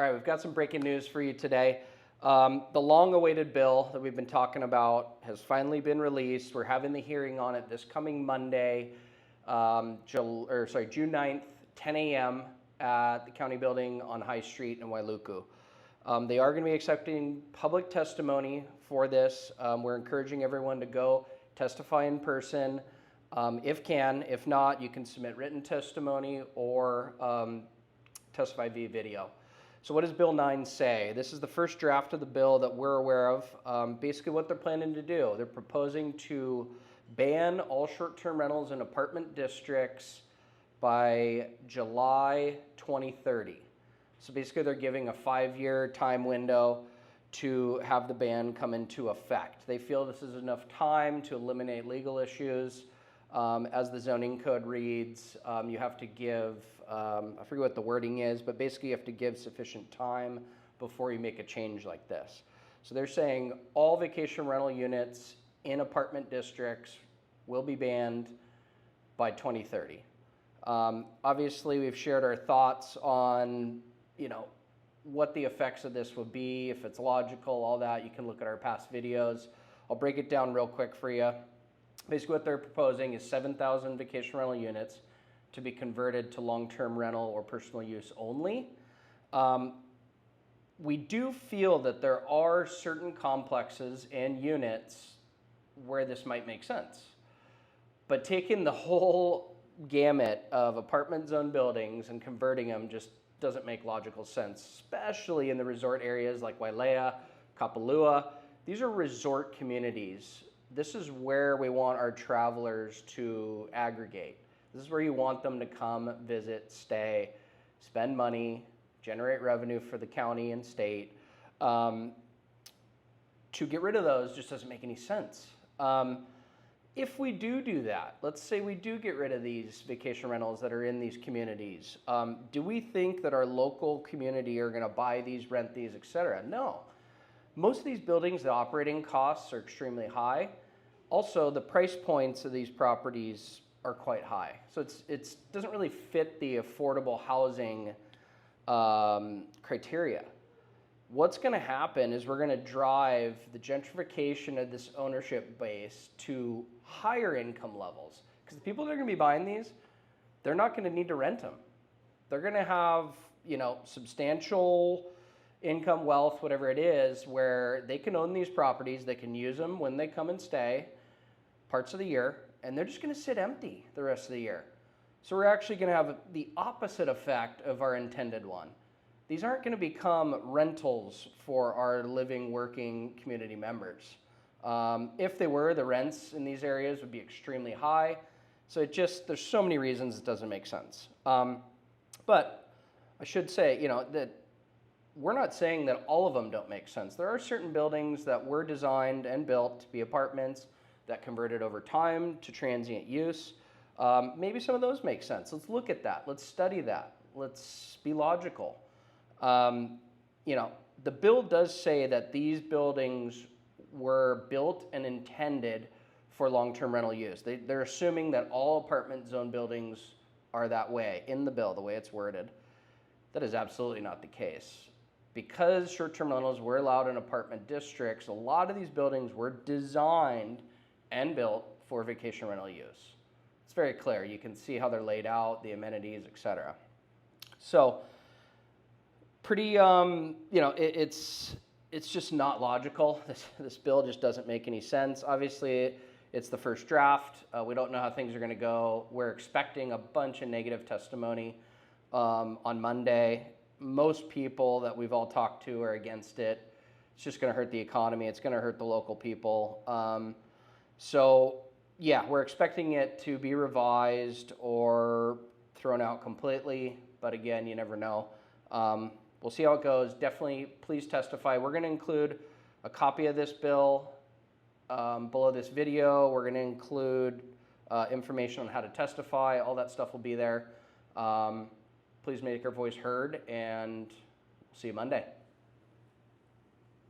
All right, we've got some breaking news for you today. The long-awaited bill that we've been talking about has finally been released. We're having the hearing on it this coming Monday, June 9th, 10 a.m. at the county building on High Street in Wailuku. They are going to be accepting public testimony for this. We're encouraging everyone to go testify in person if can. If not, you can submit written testimony or testify via video. So what does Bill 9 say? This is the first draft of the bill that we're aware of. Basically what they're planning to do, they're proposing to ban all short-term rentals in apartment districts by July 2030. So basically they're giving a 5-year time window to have the ban come into effect. They feel this is enough time to eliminate legal issues. As the zoning code reads, you have to give, I forget what the wording is, but basically you have to give sufficient time before you make a change like this. So they're saying all vacation rental units in apartment districts will be banned by 2030. Obviously, we've shared our thoughts on, what the effects of this would be, if it's logical, all that. You can look at our past videos. I'll break it down real quick for you. Basically what they're proposing is 7,000 vacation rental units to be converted to long-term rental or personal use only. We do feel that there are certain complexes and units where this might make sense. But taking the whole gamut of apartment zone buildings and converting them just doesn't make logical sense, especially in the resort areas like Wailea, Kapalua. These are resort communities. This is where we want our travelers to aggregate. This is where you want them to come, visit, stay, spend money, generate revenue for the county and state. To get rid of those just doesn't make any sense. If we do that, let's say we do get rid of these vacation rentals that are in these communities, do we think that our local community are going to buy these, rent these, et cetera? No. Most of these buildings, the operating costs are extremely high. Also, the price points of these properties are quite high. So it doesn't really fit the affordable housing criteria. What's going to happen is we're going to drive the gentrification of this ownership base to higher income levels. Because the people that are going to be buying these, they're not going to need to rent them. They're going to have, substantial income, wealth, whatever it is, where they can own these properties, they can use them when they come and stay parts of the year, and they're just going to sit empty the rest of the year. So we're actually going to have the opposite effect of our intended one. These aren't going to become rentals for our living, working community members. If they were, the rents in these areas would be extremely high. So there's so many reasons it doesn't make sense. But I should say, that we're not saying that all of them don't make sense. There are certain buildings that were designed and built to be apartments that converted over time to transient use. Maybe some of those make sense. Let's look at that. Let's study that. Let's be logical. The bill does say that these buildings were built and intended for long-term rental use. They're assuming that all apartment zone buildings are that way in the bill, the way it's worded. That is absolutely not the case. Because short-term rentals were allowed in apartment districts, a lot of these buildings were designed and built for vacation rental use. It's very clear. You can see how they're laid out, the amenities, etc. So, pretty, it's just not logical. This bill just doesn't make any sense. Obviously, it's the first draft. We don't know how things are going to go. We're expecting a bunch of negative testimony on Monday. Most people that we've all talked to are against it. It's just going to hurt the economy. It's going to hurt the local people. We're expecting it to be revised or thrown out completely. But again, you never know. We'll see how it goes. Definitely, please testify. We're going to include a copy of this bill below this video. We're going to include information on how to testify. All that stuff will be there. Please make your voice heard, and we'll see you Monday.